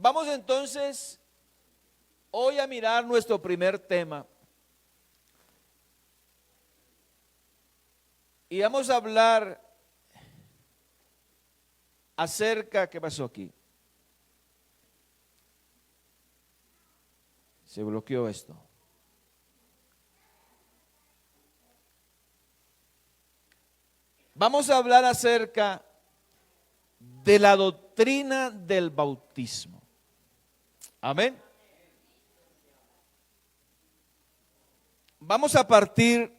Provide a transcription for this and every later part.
Vamos entonces hoy a mirar nuestro primer tema. Y vamos a hablar acerca, ¿qué pasó aquí? Se bloqueó esto. Vamos a hablar acerca de la doctrina del bautismo. Amén. Vamos a partir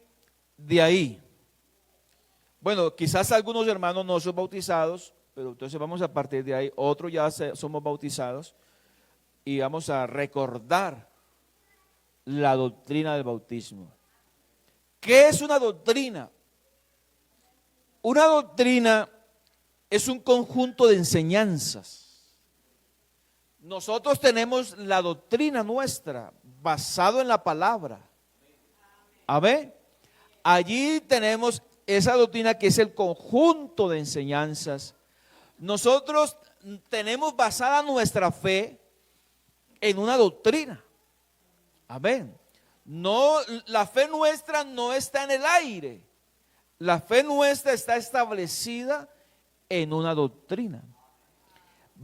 de ahí. Bueno, quizás algunos hermanos no son bautizados, pero entonces vamos a partir de ahí. Otros ya somos bautizados y vamos a recordar la doctrina del bautismo. ¿Qué es una doctrina? Una doctrina es un conjunto de enseñanzas. Nosotros tenemos la doctrina nuestra basado en la palabra. Amén. Allí tenemos esa doctrina que es el conjunto de enseñanzas. Nosotros tenemos basada nuestra fe en una doctrina. Amén. No, la fe nuestra no está en el aire. La fe nuestra está establecida en una doctrina.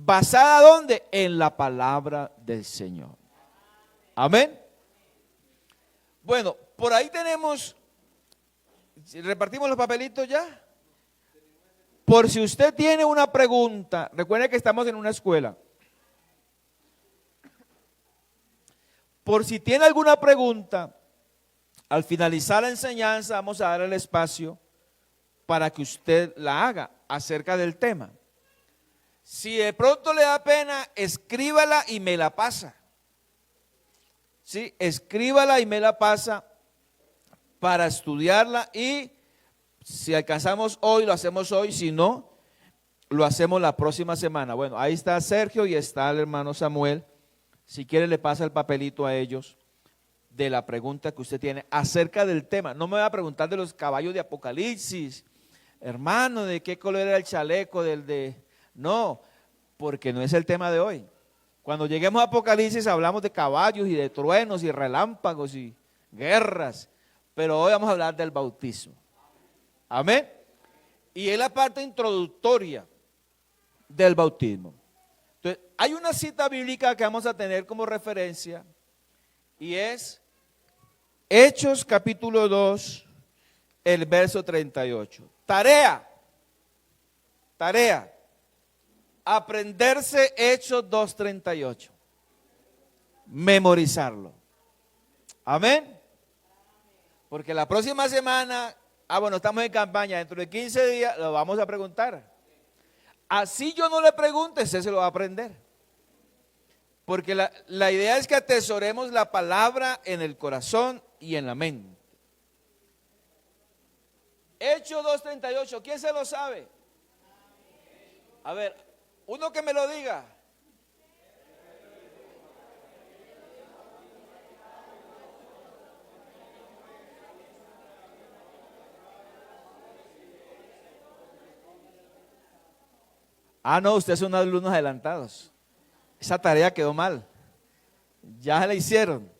¿Basada ¿dónde? En la palabra del Señor. Amén. Bueno, por ahí tenemos, repartimos los papelitos ya. Por si usted tiene una pregunta, recuerde que estamos en una escuela. Por si tiene alguna pregunta, al finalizar la enseñanza vamos a dar el espacio para que usted la haga acerca del tema. Si de pronto le da pena, escríbala y me la pasa. Sí, escríbala y me la pasa para estudiarla y si alcanzamos hoy, lo hacemos hoy, si no, lo hacemos la próxima semana. Bueno, ahí está Sergio y está el hermano Samuel. Si quiere le pasa el papelito a ellos de la pregunta que usted tiene acerca del tema. No me va a preguntar de los caballos de Apocalipsis, hermano, de qué color era el chaleco no, porque no es el tema de hoy. Cuando lleguemos a Apocalipsis hablamos de caballos y de truenos y relámpagos y guerras, pero hoy vamos a hablar del bautismo. Amén. Y es la parte introductoria del bautismo. Entonces, hay una cita bíblica que vamos a tener como referencia y es Hechos capítulo 2, el verso 38. Tarea, aprenderse Hechos 2:38, memorizarlo. Amén. Porque la próxima semana, bueno, estamos en campaña, dentro de 15 días lo vamos a preguntar. Así yo no le pregunte, usted se lo va a aprender. Porque la idea es que atesoremos la palabra en el corazón y en la mente. Hechos 2:38, ¿quién se lo sabe? A ver, uno que me lo diga. No, ustedes son alumnos adelantados. Esa tarea quedó mal. Ya la hicieron.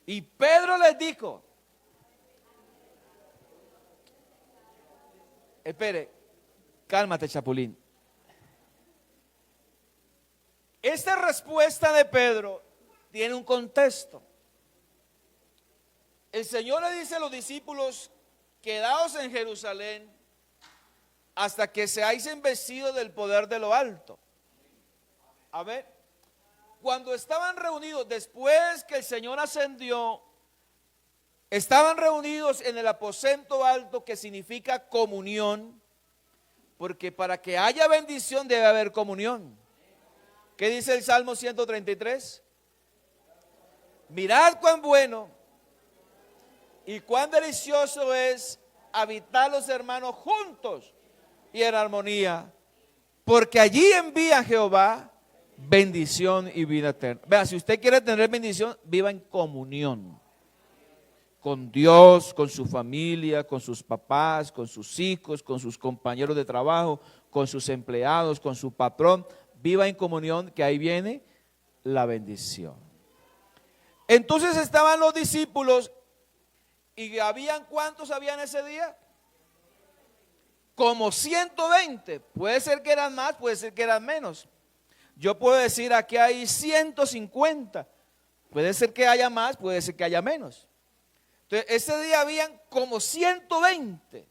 Y Pedro les dijo, espere, cálmate, Chapulín. Esta respuesta de Pedro tiene un contexto. El Señor le dice a los discípulos, quedaos en Jerusalén hasta que seáis investidos del poder de lo alto. A ver, cuando estaban reunidos, después que el Señor ascendió, estaban reunidos en el aposento alto, que significa comunión, porque para que haya bendición debe haber comunión. ¿Qué dice el Salmo 133? Mirad cuán bueno y cuán delicioso es habitar los hermanos juntos y en armonía, porque allí envía Jehová bendición y vida eterna. Vea, si usted quiere tener bendición, viva en comunión con Dios, con su familia, con sus papás, con sus hijos, con sus compañeros de trabajo, con sus empleados, con su patrón. Viva en comunión, que ahí viene la bendición. Entonces estaban los discípulos y ¿cuántos habían ese día? Como 120. Puede ser que eran más, puede ser que eran menos. Yo puedo decir aquí hay 150. Puede ser que haya más, puede ser que haya menos. Entonces ese día habían como 120.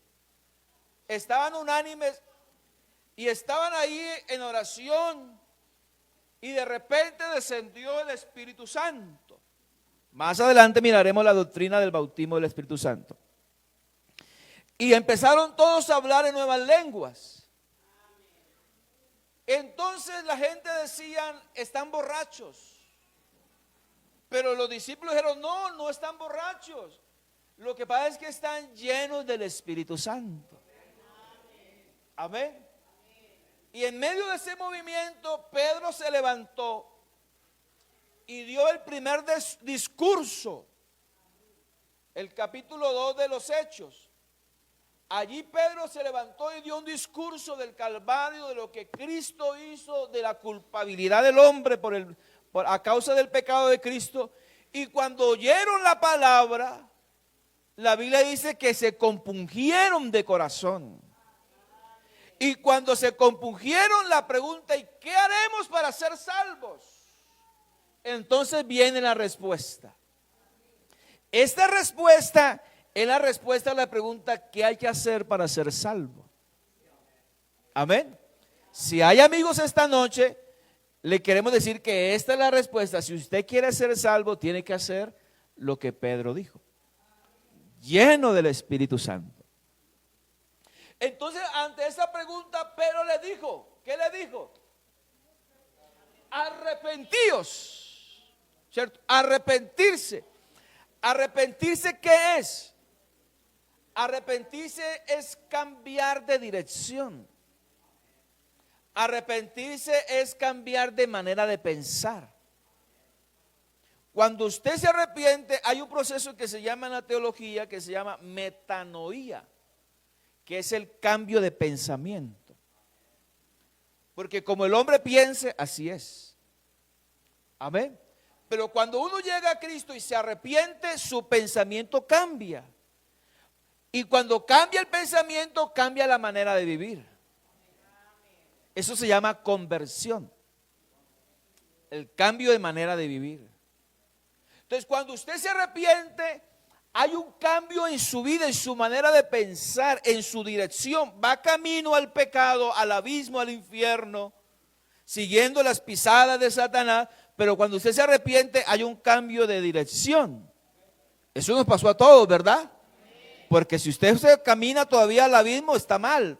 Estaban unánimes y estaban ahí en oración y de repente descendió el Espíritu Santo. Más adelante miraremos la doctrina del bautismo del Espíritu Santo. Y empezaron todos a hablar en nuevas lenguas. Entonces la gente decían, están borrachos. Pero los discípulos dijeron, no, no están borrachos. Lo que pasa es que están llenos del Espíritu Santo. Amén. Y en medio de ese movimiento, Pedro se levantó y dio el primer discurso, el capítulo 2 de los Hechos. Allí Pedro se levantó y dio un discurso del Calvario, de lo que Cristo hizo, de la culpabilidad del hombre a causa del pecado de Cristo. Y cuando oyeron la palabra, la Biblia dice que se compungieron de corazón. Y cuando se compungieron, la pregunta, ¿y qué haremos para ser salvos? Entonces viene la respuesta. Esta respuesta es la respuesta a la pregunta, ¿qué hay que hacer para ser salvo? Amén. Si hay amigos esta noche, le queremos decir que esta es la respuesta. Si usted quiere ser salvo, tiene que hacer lo que Pedro dijo, lleno del Espíritu Santo. Entonces, ante esa pregunta, Pedro le dijo, ¿qué le dijo? Arrepentíos, ¿cierto? Arrepentirse. ¿Arrepentirse qué es? Arrepentirse es cambiar de dirección. Arrepentirse es cambiar de manera de pensar. Cuando usted se arrepiente, hay un proceso que se llama en la teología, que se llama metanoía, que es el cambio de pensamiento. Porque como el hombre piense, así es. Amén. Pero cuando uno llega a Cristo y se arrepiente, su pensamiento cambia. Y cuando cambia el pensamiento, cambia la manera de vivir. Eso se llama conversión. El cambio de manera de vivir. Entonces, cuando usted se arrepiente, hay un cambio en su vida, en su manera de pensar, en su dirección. Va camino al pecado, al abismo, al infierno, siguiendo las pisadas de Satanás. Pero cuando usted se arrepiente, hay un cambio de dirección. Eso nos pasó a todos, ¿verdad? Porque si usted se camina todavía al abismo, está mal.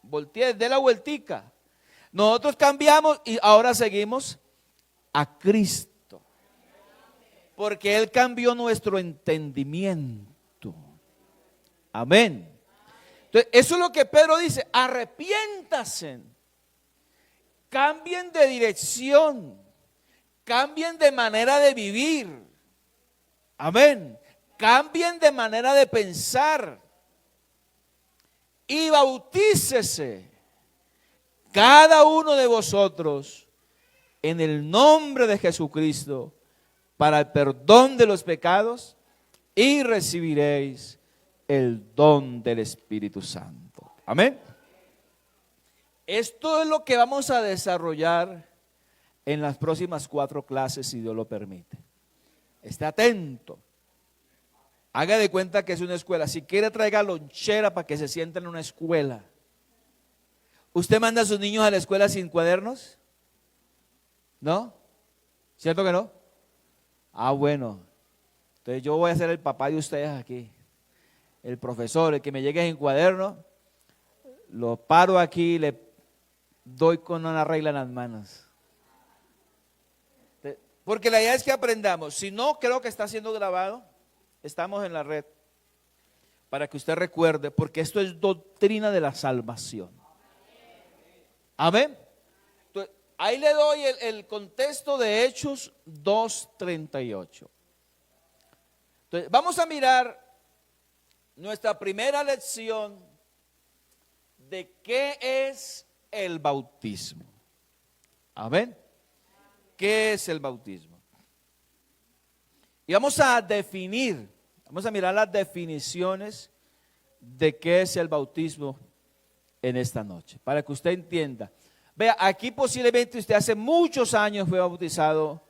Voltee, dé la vueltica. Nosotros cambiamos y ahora seguimos a Cristo. Porque Él cambió nuestro entendimiento. Amén. Entonces, eso es lo que Pedro dice, arrepiéntase. Cambien de dirección. Cambien de manera de vivir. Amén. Cambien de manera de pensar. Y bautícese cada uno de vosotros en el nombre de Jesucristo para el perdón de los pecados y recibiréis el don del Espíritu Santo. Amén. Esto es lo que vamos a desarrollar en las próximas 4 clases, si Dios lo permite. Esté atento. Haga de cuenta que es una escuela. Si quiere, traiga lonchera para que se sienta en una escuela. ¿Usted manda a sus niños a la escuela sin cuadernos? ¿No? ¿Cierto que no? Ah, bueno. Entonces yo voy a ser el papá de ustedes aquí. El profesor, el que me llegue sin cuaderno, lo paro aquí y le doy con una regla en las manos. Porque la idea es que aprendamos. Si no, creo que está siendo grabado. Estamos en la red. Para que usted recuerde, porque esto es doctrina de la salvación. Amén. Entonces, ahí le doy el contexto de Hechos 2:38. Entonces, vamos a mirar nuestra primera lección de qué es el bautismo. Amén. ¿qué es el bautismo? Y vamos a definir, vamos a mirar las definiciones de qué es el bautismo en esta noche, para que usted entienda. Vea, aquí posiblemente usted hace muchos años fue bautizado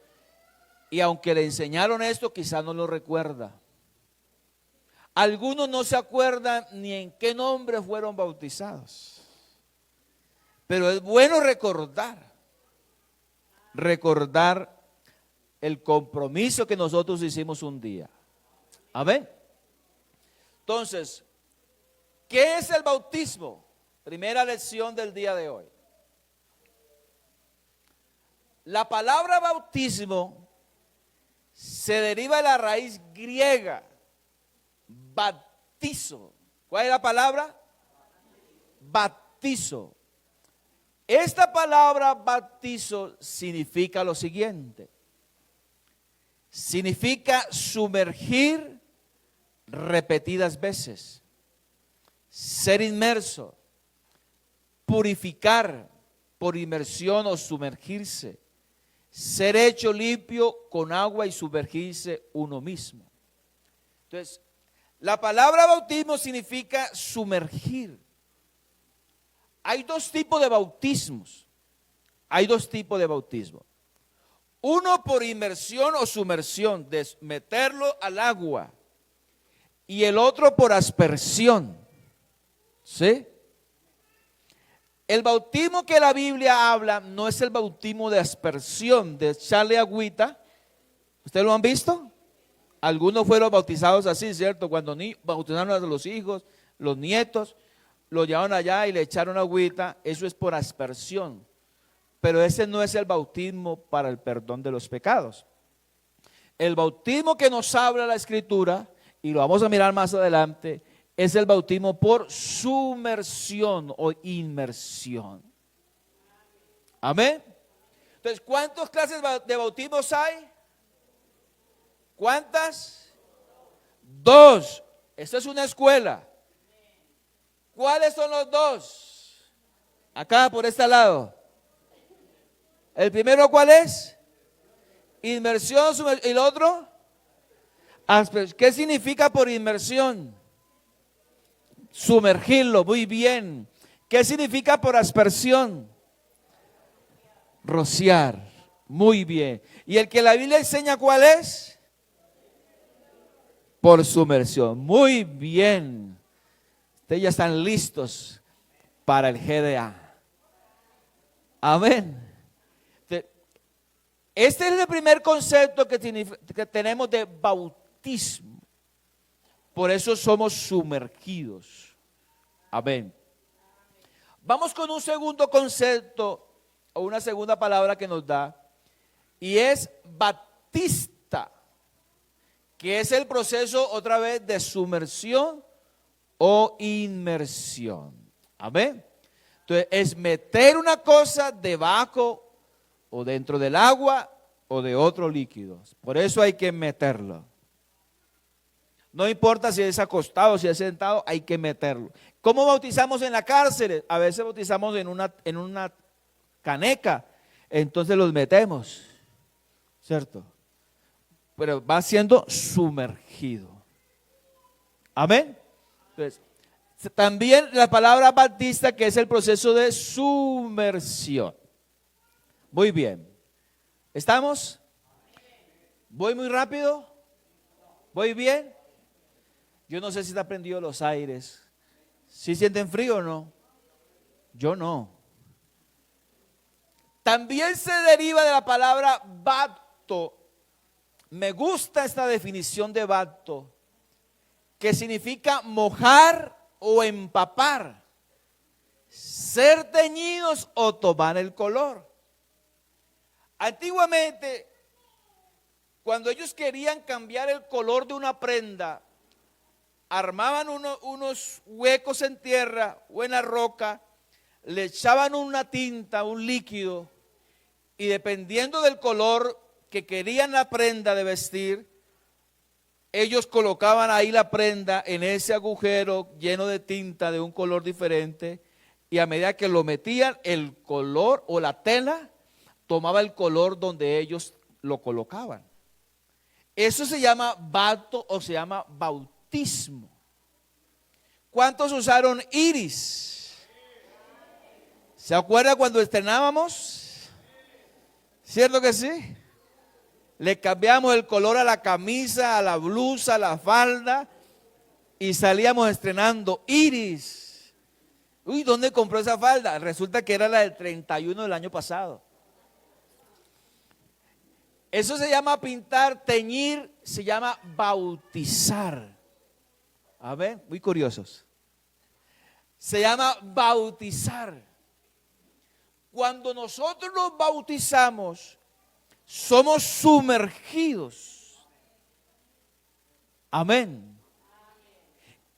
y aunque le enseñaron esto, quizás no lo recuerda. Algunos no se acuerdan ni en qué nombre fueron bautizados. Pero es bueno recordar el compromiso que nosotros hicimos un día. Amén. Entonces, ¿qué es el bautismo? Primera lección del día de hoy. La palabra bautismo se deriva de la raíz griega, baptizo. ¿Cuál es la palabra? Baptizo. Esta palabra baptizo significa lo siguiente. Significa sumergir repetidas veces, ser inmerso, purificar por inmersión o sumergirse, ser hecho limpio con agua y sumergirse uno mismo. Entonces, la palabra bautismo significa sumergir. Hay dos tipos de bautismos. Hay dos tipos de bautismo. Uno por inmersión o sumersión, de meterlo al agua. Y el otro por aspersión. ¿Sí? El bautismo que la Biblia habla no es el bautismo de aspersión, de echarle agüita. ¿Ustedes lo han visto? Algunos fueron bautizados así, ¿cierto? Cuando bautizaron a los hijos, los nietos, lo llevaron allá y le echaron agüita. Eso es por aspersión. Pero ese no es el bautismo para el perdón de los pecados. El bautismo que nos habla la Escritura, y lo vamos a mirar más adelante, es el bautismo por sumersión o inmersión. Amén. Entonces, ¿cuántas clases de bautismos hay? ¿Cuántas? Dos. Esta es una escuela. ¿Cuáles son los dos? Acá por este lado. ¿El primero cuál es? Inmersión. ¿Y el otro? ¿Qué significa por inmersión? Sumergirlo, muy bien. ¿Qué significa por aspersión? Rociar, muy bien. ¿Y el que la Biblia enseña cuál es? Por sumersión, muy bien. Ustedes ya están listos para el GDA. Amén. Este es el primer concepto que tenemos de bautismo. Por eso somos sumergidos. Amén. Vamos con un segundo concepto o una segunda palabra que nos da, y es baptista, que es el proceso otra vez de sumersión o inmersión. Amén. Entonces es meter una cosa debajo o dentro del agua o de otro líquido. Por eso hay que meterlo. No importa si es acostado, si es sentado, hay que meterlo. ¿Cómo bautizamos en la cárcel? A veces bautizamos en una caneca, entonces los metemos, ¿cierto? Pero va siendo sumergido. Amén. Entonces, también la palabra baptista, que es el proceso de sumersión. Muy bien. ¿Estamos? ¿Voy muy rápido? ¿Voy bien? Yo no sé si está prendido los aires. ¿Sí sienten frío o no? Yo no. También se deriva de la palabra bapto. Me gusta esta definición de bapto, que significa mojar o empapar, ser teñidos o tomar el color. Antiguamente, cuando ellos querían cambiar el color de una prenda, armaban unos huecos en tierra o en la roca, le echaban una tinta, un líquido, y dependiendo del color que querían la prenda de vestir, ellos colocaban ahí la prenda en ese agujero lleno de tinta de un color diferente, y a medida que lo metían, el color o la tela tomaba el color donde ellos lo colocaban. Eso se llama bapto o se llama bautismo. ¿Cuántos usaron iris? ¿Se acuerda cuando estrenábamos? ¿Cierto que sí? Le cambiamos el color a la camisa, a la blusa, a la falda y salíamos estrenando iris. Uy, ¿dónde compró esa falda? Resulta que era la del 31 del año pasado. Eso se llama pintar, teñir, se llama bautizar. A ver, muy curiosos. Se llama bautizar. Cuando nosotros nos bautizamos, somos sumergidos. Amén.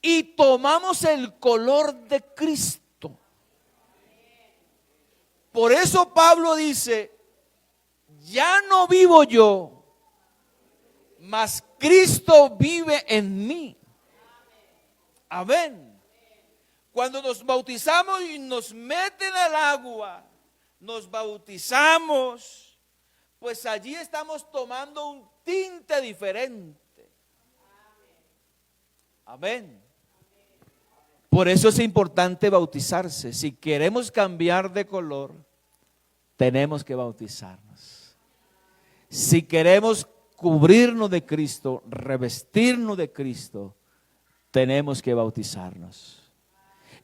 Y tomamos el color de Cristo. Por eso Pablo dice, ya no vivo yo, mas Cristo vive en mí. Amén. Cuando nos bautizamos y nos meten al agua, nos bautizamos, pues allí estamos tomando un tinte diferente. Amén. Por eso es importante bautizarse. Si queremos cambiar de color, tenemos que bautizarnos. Si queremos cubrirnos de Cristo, revestirnos de Cristo, tenemos que bautizarnos.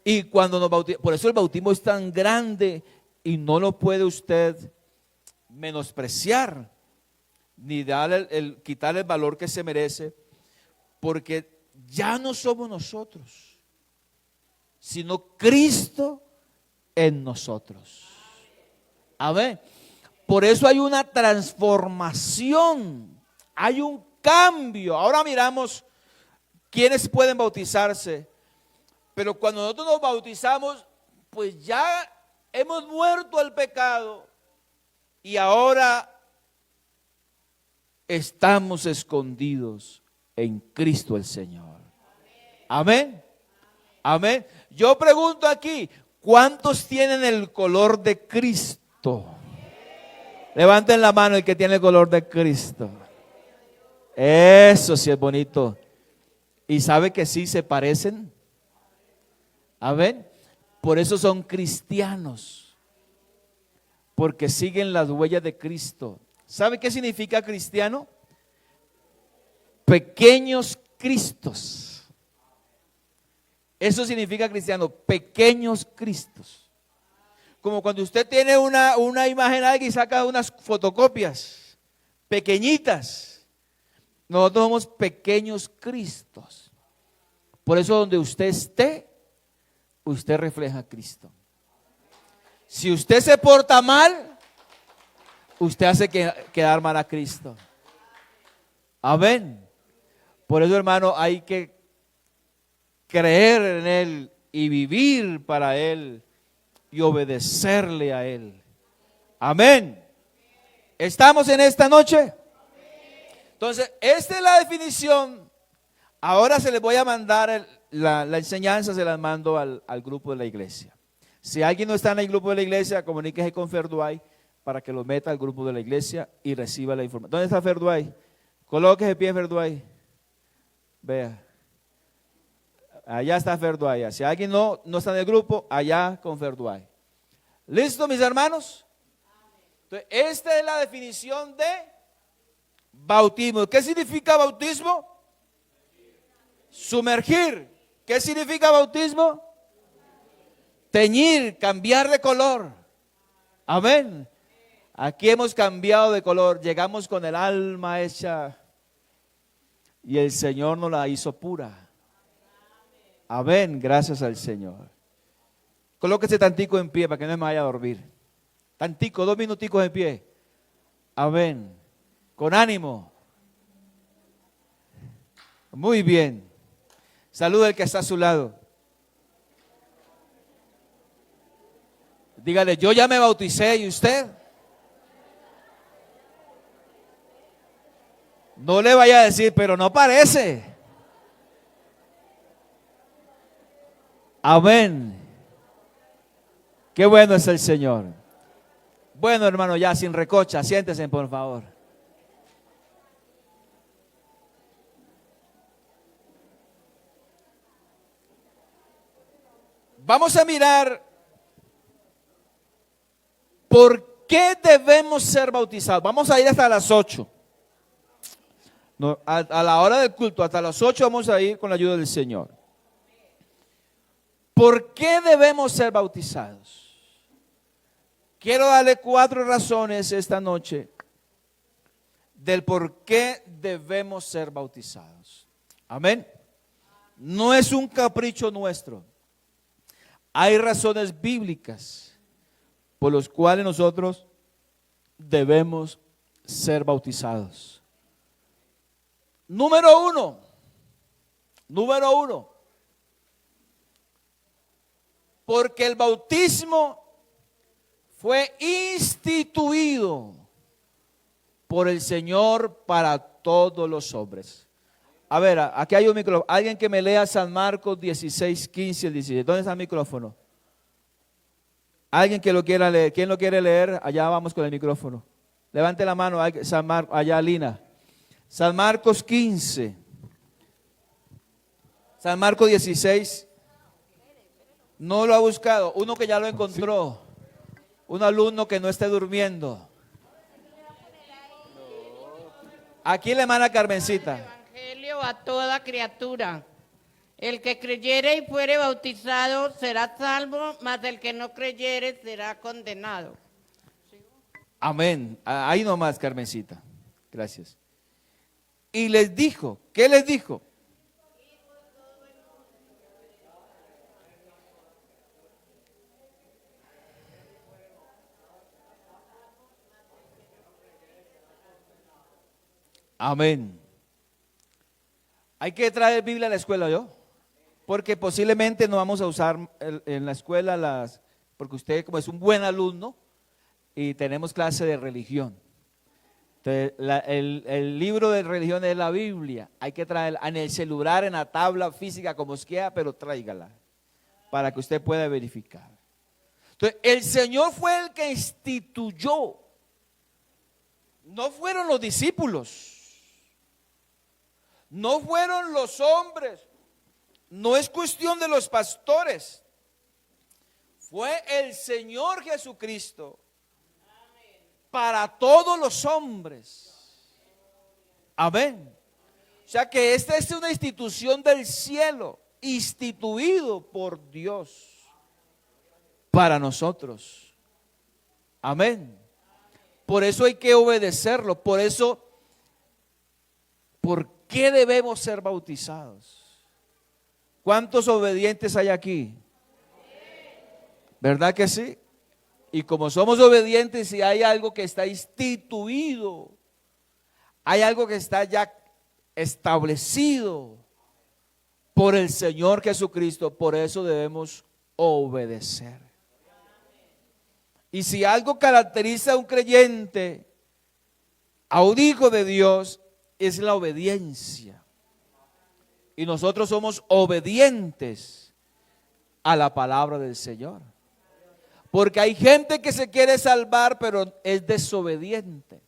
Y cuando nos bautizamos, por eso el bautismo es tan grande y no lo puede usted menospreciar ni darle quitarle el valor que se merece, porque ya no somos nosotros, sino Cristo en nosotros. Amén. Por eso hay una transformación, hay un cambio. Ahora miramos quiénes pueden bautizarse, pero cuando nosotros nos bautizamos, pues ya hemos muerto al pecado y ahora estamos escondidos en Cristo el Señor. Amén. Amén. Yo pregunto aquí, ¿cuántos tienen el color de Cristo? Levanten la mano el que tiene el color de Cristo. Eso sí es bonito. ¿Y sabe que sí se parecen? Amén. Por eso son cristianos, porque siguen las huellas de Cristo. ¿Sabe qué significa cristiano? Pequeños Cristos. Eso significa cristiano, pequeños Cristos. Como cuando usted tiene una imagen ahí y saca unas fotocopias pequeñitas. Nosotros somos pequeños Cristos. Por eso donde usted esté, usted refleja a Cristo. Si usted se porta mal, usted hace quedar mal a Cristo. Amén. Por eso, hermano, hay que creer en Él y vivir para Él y obedecerle a Él. Amén. ¿Estamos en esta noche? Entonces, esta es la definición. Ahora se les voy a mandar la enseñanza, se las mando al grupo de la iglesia. Si alguien no está en el grupo de la iglesia, comuníquese con Ferduay para que lo meta al grupo de la iglesia y reciba la información. ¿Dónde está Ferduay? Colóquese de pie, Ferduay. Vea. Allá está Ferduay. Si alguien no está en el grupo, allá con Ferduay. ¿Listo, mis hermanos? Entonces, esta es la definición de bautismo. ¿Qué significa bautismo? Sumergir. ¿Qué significa bautismo? Teñir, cambiar de color. Amén. Aquí hemos cambiado de color. Llegamos con el alma hecha y el Señor nos la hizo pura. Amén. Gracias al Señor. Colóquese tantico en pie para que no me vaya a dormir. Tantico, 2 minuticos en pie. Amén. Con ánimo. Muy bien. Saluda al que está a su lado. Dígale, yo ya me bauticé, ¿y usted? No le vaya a decir, pero no parece. Amén. Qué bueno es el Señor. Bueno, hermano, ya sin recocha, siéntense, por favor. Vamos a mirar por qué debemos ser bautizados. Vamos a ir hasta las 8. No, a la hora del culto, hasta las 8 vamos a ir con la ayuda del Señor. ¿Por qué debemos ser bautizados? Quiero darle 4 razones esta noche del por qué debemos ser bautizados. Amén. No es un capricho nuestro. Hay razones bíblicas por las cuales nosotros debemos ser bautizados. Número uno, porque el bautismo fue instituido por el Señor para todos los hombres. A ver, aquí hay un micrófono. Alguien que me lea San Marcos 16, 15 al 17. ¿Dónde está el micrófono? Alguien que lo quiera leer. ¿Quién lo quiere leer? Allá vamos con el micrófono. Levante la mano, allá Lina. San Marcos 15. San Marcos 16. No lo ha buscado. Uno que ya lo encontró. Un alumno que no esté durmiendo. Aquí la hermana Carmencita. Evangelio a toda criatura. El que creyere y fuere bautizado será salvo, mas el que no creyere será condenado. Amén. Ahí nomás, Carmencita. Gracias. Y les dijo, ¿qué les dijo? Amén. Hay que traer Biblia a la escuela, porque posiblemente no vamos a usar en la escuela porque usted como es un buen alumno y tenemos clase de religión. Entonces, el libro de religión es la Biblia. Hay que traerla en el celular, en la tabla física, como os quiera, pero tráigala para que usted pueda verificar. Entonces, el Señor fue el que instituyó. No fueron los discípulos. No fueron los hombres, no es cuestión de los pastores, fue el Señor Jesucristo para todos los hombres. Amén. O sea que esta es una institución del cielo, instituido por Dios para nosotros. Amén. Por eso hay que obedecerlo, por eso, ¿por qué debemos ser bautizados? ¿Cuántos obedientes hay aquí? ¿Verdad que sí? Y como somos obedientes y hay algo que está instituido, hay algo que está ya establecido por el Señor Jesucristo, por eso debemos obedecer. Y si algo caracteriza a un creyente, a un hijo de Dios, es la obediencia. Y nosotros somos obedientes a la palabra del Señor. Porque hay gente que se quiere salvar, pero es desobediente.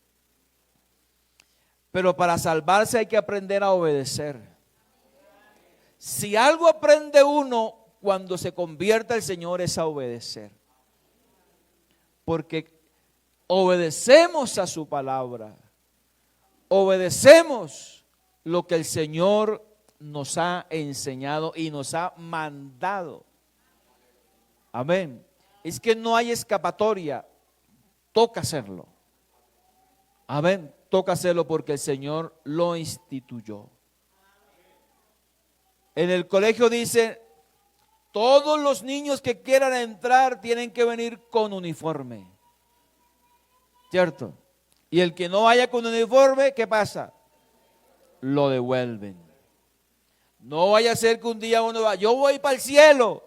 Pero para salvarse hay que aprender a obedecer. Si algo aprende uno cuando se convierte al Señor es a obedecer. Porque obedecemos a su palabra. Obedecemos lo que el Señor nos ha enseñado y nos ha mandado. Amén. Es que no hay escapatoria, toca hacerlo. Amén, toca hacerlo porque el Señor lo instituyó. En el colegio dice, todos los niños que quieran entrar tienen que venir con uniforme. ¿Cierto? Y el que no vaya con uniforme, ¿qué pasa? Lo devuelven. No vaya a ser que un día uno va, yo voy para el cielo,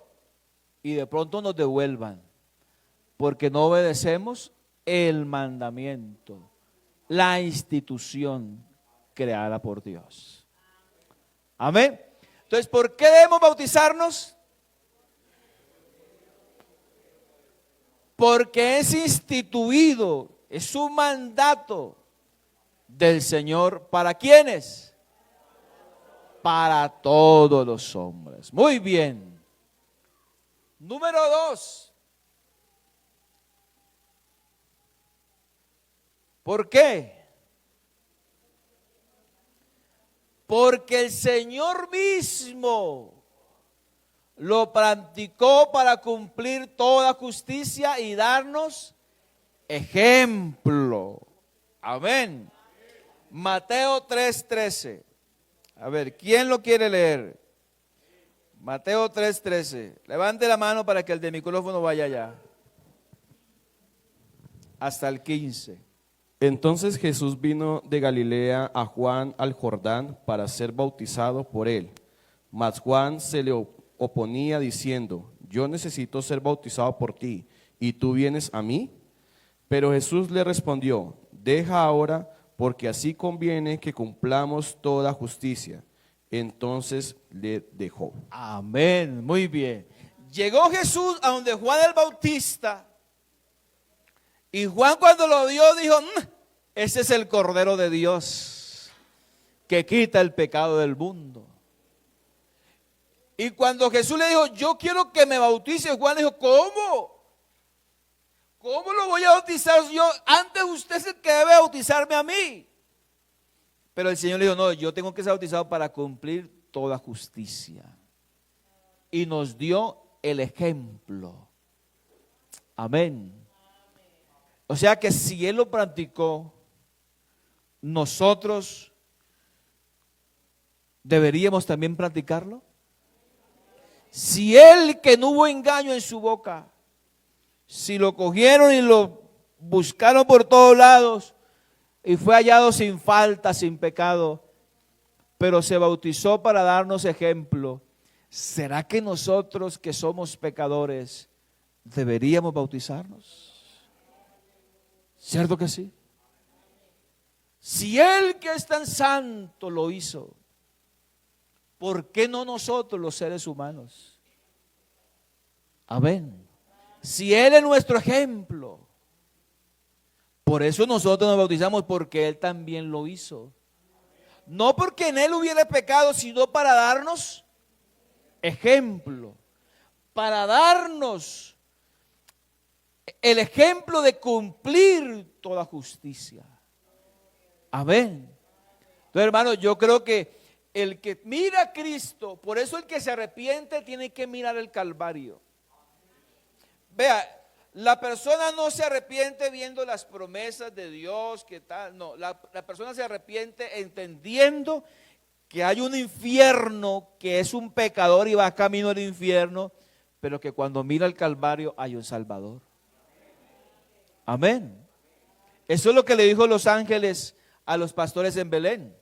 y de pronto nos devuelvan, porque no obedecemos el mandamiento, la institución creada por Dios. Amén. Entonces, ¿por qué debemos bautizarnos? porque es instituido, es un mandato del Señor. ¿Para quiénes? Para todos los hombres. Muy bien. Número 2. ¿Por qué? Porque el Señor mismo lo practicó para cumplir toda justicia y darnos ejemplo. Amén. Mateo 3:13. A ver, ¿quién lo quiere leer? Mateo 3:13. Levante la mano para que el de micrófono vaya allá. Hasta el 15. Entonces Jesús vino de Galilea a Juan al Jordán para ser bautizado por él. Mas Juan se le oponía diciendo: yo necesito ser bautizado por ti, ¿y tú vienes a mí? Pero Jesús le respondió: deja ahora, porque así conviene que cumplamos toda justicia. Entonces le dejó. Amén, muy bien. Llegó Jesús a donde Juan el Bautista, y Juan cuando lo vio dijo: ese es el Cordero de Dios que quita el pecado del mundo. Y cuando Jesús le dijo: yo quiero que me bautice, Juan dijo: ¿cómo? ¿Cómo lo voy a bautizar yo? Antes usted es el que debe bautizarme a mí. Pero el Señor le dijo: no, yo tengo que ser bautizado para cumplir toda justicia. Y nos dio el ejemplo. Amén. O sea que si Él lo practicó, nosotros deberíamos también practicarlo. Si Él, que no hubo engaño en su boca, si lo cogieron y lo buscaron por todos lados y fue hallado sin falta, sin pecado, pero se bautizó para darnos ejemplo, ¿será que nosotros que somos pecadores deberíamos bautizarnos? ¿Cierto que sí? Si Él que es tan santo lo hizo, ¿por qué no nosotros los seres humanos? Amén. Si Él es nuestro ejemplo, por eso nosotros nos bautizamos, porque Él también lo hizo. No porque en Él hubiera pecado, sino para darnos ejemplo, para darnos el ejemplo de cumplir toda justicia. Amén. Entonces, hermanos, yo creo que el que mira a Cristo, por eso el que se arrepiente tiene que mirar el Calvario. Vea, la persona no se arrepiente viendo las promesas de Dios, que tal, no, la persona se arrepiente entendiendo que hay un infierno, que es un pecador y va camino al infierno, pero que cuando mira el Calvario hay un Salvador. Amén. Eso es lo que le dijo los ángeles a los pastores en Belén.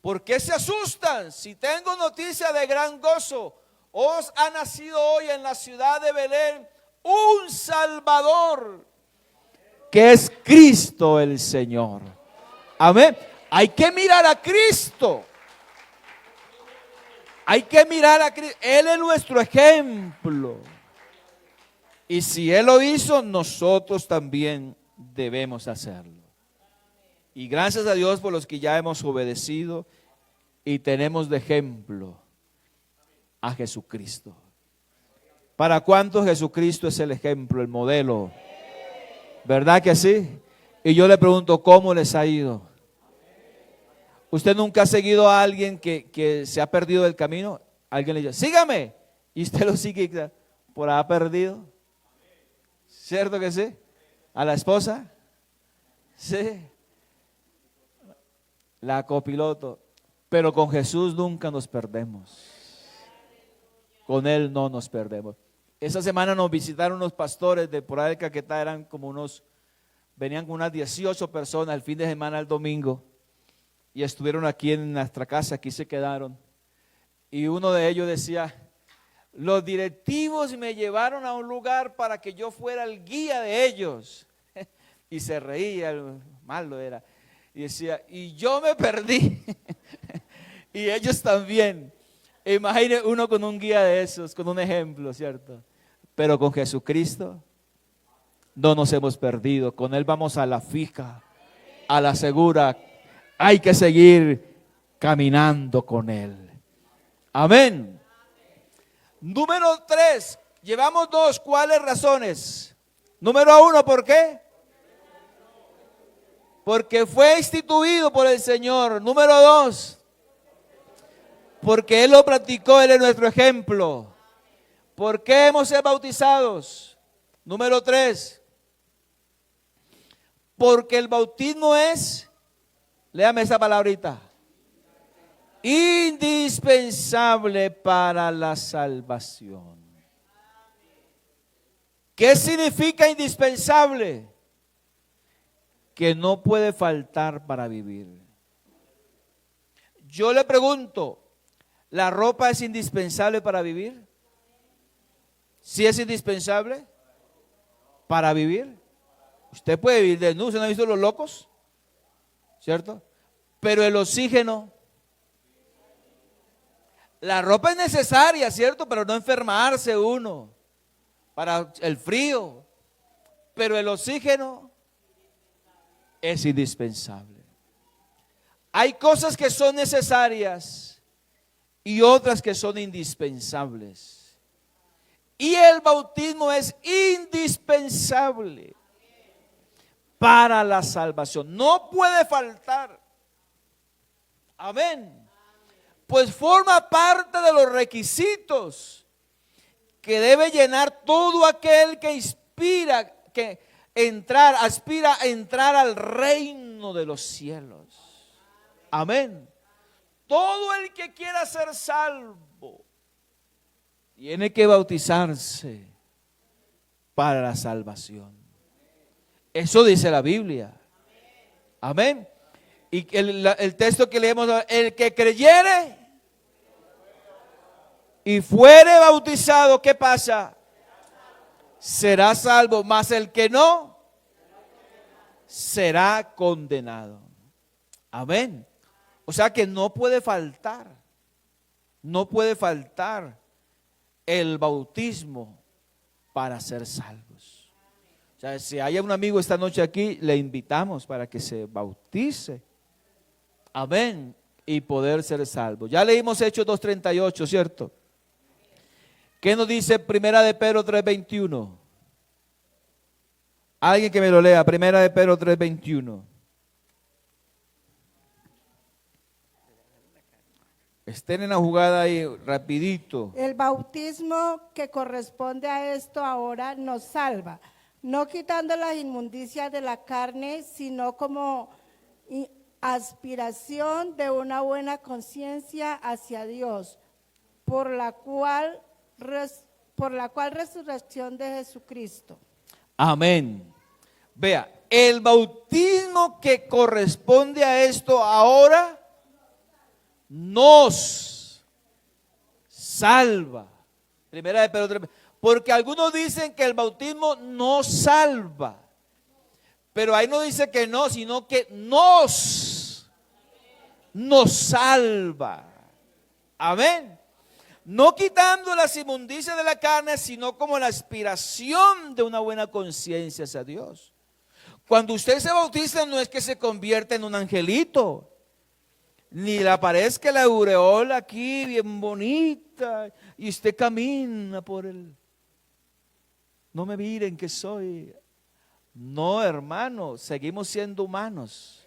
¿Por qué se asustan? Si tengo noticia de gran gozo, os ha nacido hoy en la ciudad de Belén un Salvador, que es Cristo el Señor. Amén. Hay que mirar a Cristo. Hay que mirar a Cristo. Él es nuestro ejemplo. Y si Él lo hizo, nosotros también debemos hacerlo. Y gracias a Dios por los que ya hemos obedecido y tenemos de ejemplo a Jesucristo. ¿Para cuántos Jesucristo es el ejemplo, el modelo? ¿Verdad que sí? Y yo le pregunto, ¿cómo les ha ido? ¿Usted nunca ha seguido a alguien que se ha perdido del camino? Alguien le dice: sígame. Y usted lo sigue por haber perdido. ¿Cierto que sí? ¿A la esposa? Sí. La copiloto. Pero con Jesús nunca nos perdemos. Con Él no nos perdemos. Esa semana nos visitaron unos pastores de por ahí de Caquetá, venían con unas 18 personas el fin de semana, el domingo, y estuvieron aquí en nuestra casa, aquí se quedaron. Y uno de ellos decía: los directivos me llevaron a un lugar para que yo fuera el guía de ellos. Y se reía, malo era. Y decía: y yo me perdí. Y ellos también. Imagine uno con un guía de esos, con un ejemplo, ¿cierto? Pero con Jesucristo, no nos hemos perdido. Con Él vamos a la fija, a la segura. Hay que seguir caminando con Él. Amén. Número 3. Llevamos 2. ¿Cuáles razones? Número 1, ¿por qué? Porque fue instituido por el Señor. Número 2, porque Él lo practicó, Él es nuestro ejemplo. ¿Por qué hemos sido bautizados? Número 3, porque el bautismo es, léame esa palabrita, indispensable para la salvación. ¿Qué significa indispensable? Que no puede faltar para vivir. Yo le pregunto, ¿la ropa es indispensable para vivir? ¿Sí es indispensable para vivir? Usted puede vivir desnudo, ¿usted no ha visto los locos? ¿Cierto? Pero el oxígeno, la ropa es necesaria, ¿cierto? Para no enfermarse uno, para el frío, pero el oxígeno es indispensable. Hay cosas que son necesarias y otras que son indispensables. Y el bautismo es indispensable para la salvación. No puede faltar. Amén. Pues forma parte de los requisitos que debe llenar todo aquel que aspira a entrar al reino de los cielos. Amén. Todo el que quiera ser salvo tiene que bautizarse para la salvación. Eso dice la Biblia. Amén. Y el texto que leemos, el que creyere y fuere bautizado, ¿qué pasa? Será salvo, mas el que no, será condenado. Amén. O sea que no puede faltar el bautismo para ser salvos. O sea, si hay un amigo esta noche aquí, le invitamos para que se bautice. Amén. Y poder ser salvo. Ya leímos Hechos 2:38, ¿cierto? ¿Qué nos dice Primera de Pedro 3:21? Alguien que me lo lea, Primera de Pedro 3:21. Estén en la jugada ahí, rapidito. El bautismo que corresponde a esto ahora nos salva, no quitando las inmundicias de la carne, sino como aspiración de una buena conciencia hacia Dios, por la cual resurrección de Jesucristo. Amén. Vea, el bautismo que corresponde a esto ahora nos salva. Primera de Pedro 3. Porque algunos dicen que el bautismo no salva. Pero ahí no dice que no, sino que nos salva. Amén. No quitando las inmundicias de la carne, sino como la aspiración de una buena conciencia hacia Dios. Cuando usted se bautiza no es que se convierta en un angelito, ni le aparezca la aureola aquí bien bonita y usted camina por el... No me miren que soy... No, hermano, seguimos siendo humanos.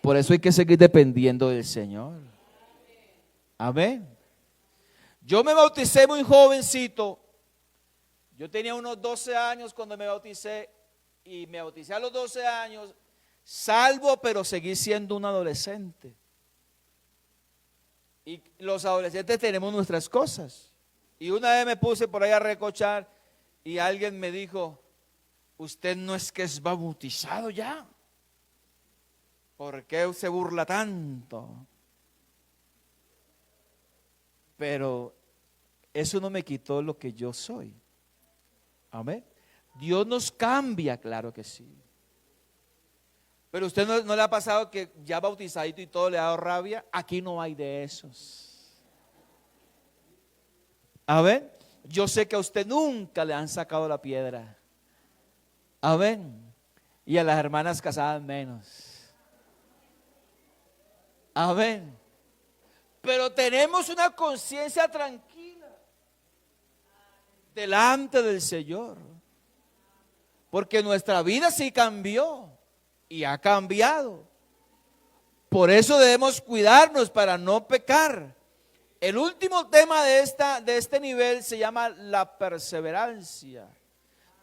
Por eso hay que seguir dependiendo del Señor. Amén. Yo me bauticé muy jovencito. Yo tenía unos 12 años cuando me bauticé. Y me bauticé a los 12 años, salvo, pero seguí siendo un adolescente. Y los adolescentes tenemos nuestras cosas. Y una vez me puse por ahí a recochar y alguien me dijo, usted no es que es bautizado ya. ¿Por qué se burla tanto? Pero eso no me quitó lo que yo soy. Amén. Dios nos cambia, claro que sí. Pero usted no le ha pasado que ya bautizadito y todo le ha dado rabia. Aquí no hay de esos. A ver, yo sé que a usted nunca le han sacado la piedra. Amén. Y a las hermanas casadas menos. Amén. Pero tenemos una conciencia tranquila delante del Señor. Porque nuestra vida sí cambió y ha cambiado. Por eso debemos cuidarnos para no pecar. El último tema de este nivel se llama la perseverancia.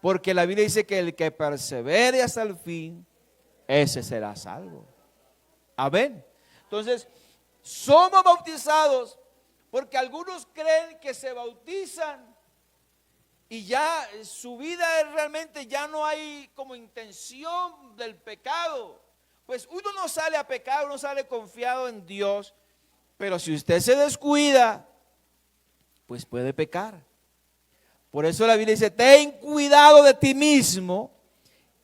Porque la Biblia dice que el que persevere hasta el fin, ese será salvo. Amén. Entonces, somos bautizados porque algunos creen que se bautizan y ya su vida es realmente, ya no hay como intención del pecado. Pues uno no sale a pecar, uno sale confiado en Dios, pero si usted se descuida, pues puede pecar. Por eso la Biblia dice, ten cuidado de ti mismo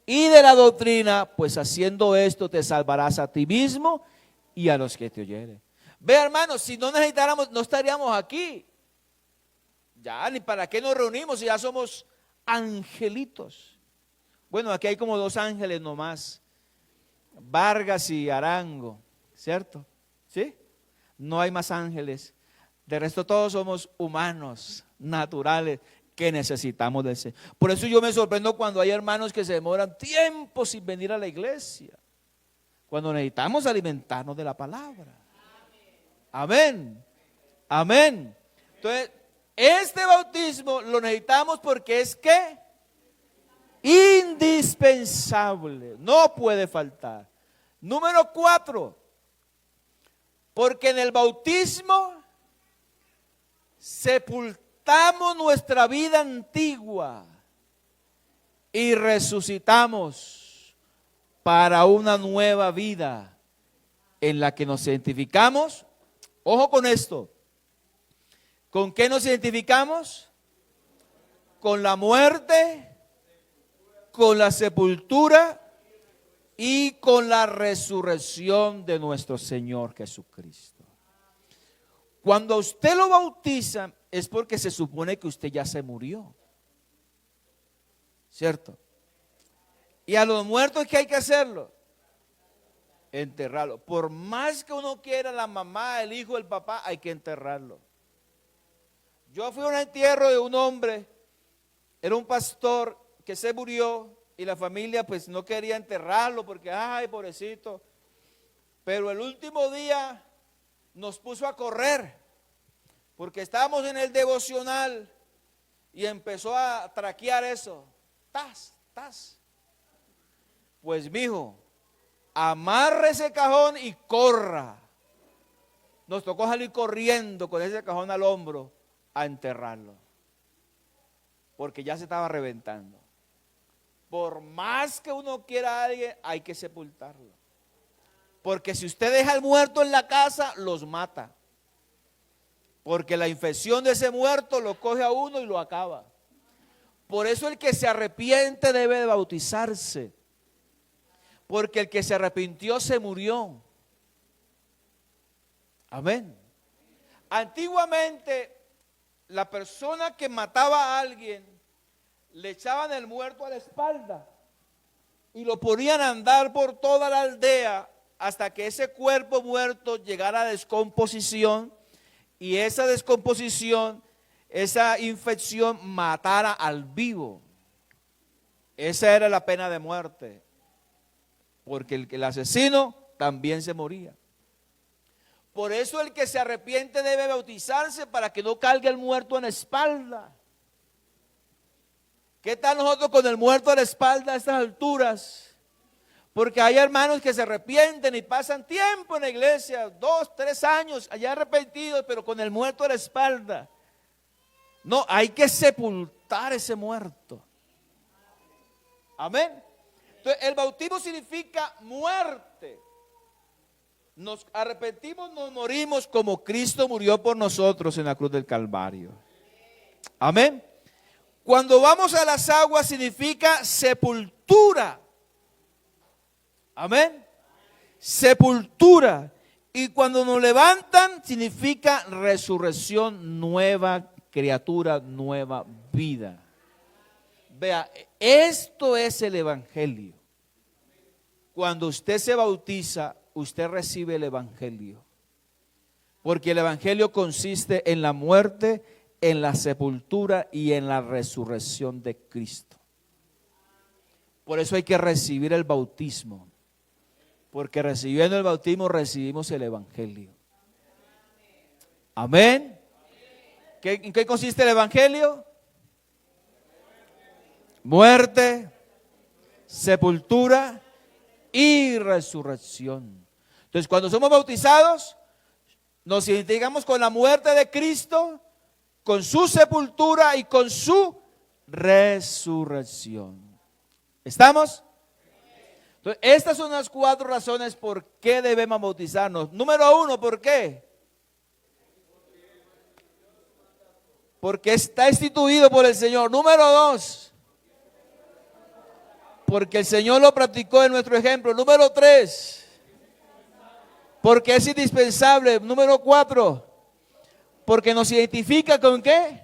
y de la doctrina, pues haciendo esto te salvarás a ti mismo y a los que te oyeren. Ve, hermanos, si no necesitáramos, no estaríamos aquí. Ya, ni para qué nos reunimos si ya somos angelitos. Bueno, aquí hay como 2 ángeles nomás, Vargas y Arango, ¿cierto? ¿Sí? No hay más ángeles. De resto todos somos humanos, naturales, que necesitamos del Señor. Por eso yo me sorprendo cuando hay hermanos que se demoran tiempo sin venir a la iglesia, cuando necesitamos alimentarnos de la palabra. Amén. Amén. Entonces, este bautismo lo necesitamos porque es que indispensable, no puede faltar. Número 4, porque en el bautismo sepultamos nuestra vida antigua y resucitamos para una nueva vida en la que nos identificamos. Ojo con esto. ¿Con qué nos identificamos? Con la muerte, con la sepultura y con la resurrección de nuestro Señor Jesucristo. Cuando usted lo bautiza es porque se supone que usted ya se murió, ¿cierto? Y a los muertos, ¿qué hay que hacerlo? Enterrarlo. Por más que uno quiera, la mamá, el hijo, el papá, hay que enterrarlo. Yo fui a un entierro de un hombre, era un pastor que se murió y la familia pues no quería enterrarlo porque, ay, pobrecito. Pero el último día nos puso a correr porque estábamos en el devocional y empezó a traquear eso. Tas, tas. Pues mijo, amarre ese cajón y corra. Nos tocó salir corriendo con ese cajón al hombro a enterrarlo, porque ya se estaba reventando. Por más que uno quiera a alguien, hay que sepultarlo, porque si usted deja al muerto en la casa, los mata, porque la infección de ese muerto lo coge a uno y lo acaba. Por eso el que se arrepiente debe de bautizarse, porque el que se arrepintió se murió. Amén. Antiguamente, la persona que mataba a alguien le echaban el muerto a la espalda y lo ponían a andar por toda la aldea hasta que ese cuerpo muerto llegara a descomposición y esa descomposición, esa infección matara al vivo. Esa era la pena de muerte, porque el asesino también se moría. Por eso el que se arrepiente debe bautizarse para que no cargue el muerto en la espalda. ¿Qué tal nosotros con el muerto a la espalda a estas alturas? Porque hay hermanos que se arrepienten y pasan tiempo en la iglesia, 2, 3 años, allá arrepentidos, pero con el muerto a la espalda. No, hay que sepultar ese muerto. Amén. Entonces, el bautismo significa muerte. Nos arrepentimos, nos morimos como Cristo murió por nosotros en la cruz del Calvario. Amén. Cuando vamos a las aguas significa sepultura. Amén. Sepultura. Y cuando nos levantan significa resurrección, nueva criatura, nueva vida. Vea, esto es el Evangelio. Cuando usted se bautiza, usted recibe el Evangelio. Porque el Evangelio consiste en la muerte, en la sepultura y en la resurrección de Cristo. Por eso hay que recibir el bautismo. Porque recibiendo el bautismo recibimos el Evangelio. Amén. ¿En qué consiste el Evangelio? Muerte, sepultura y resurrección. Entonces, cuando somos bautizados, nos identificamos con la muerte de Cristo, con su sepultura y con su resurrección. ¿Estamos? Entonces, estas son las 4 razones por qué debemos bautizarnos. Número 1, ¿por qué? Porque está instituido por el Señor. Número 2, porque el Señor lo practicó en nuestro ejemplo. Número 3, porque es indispensable. Número 4, porque nos identifica ¿con qué?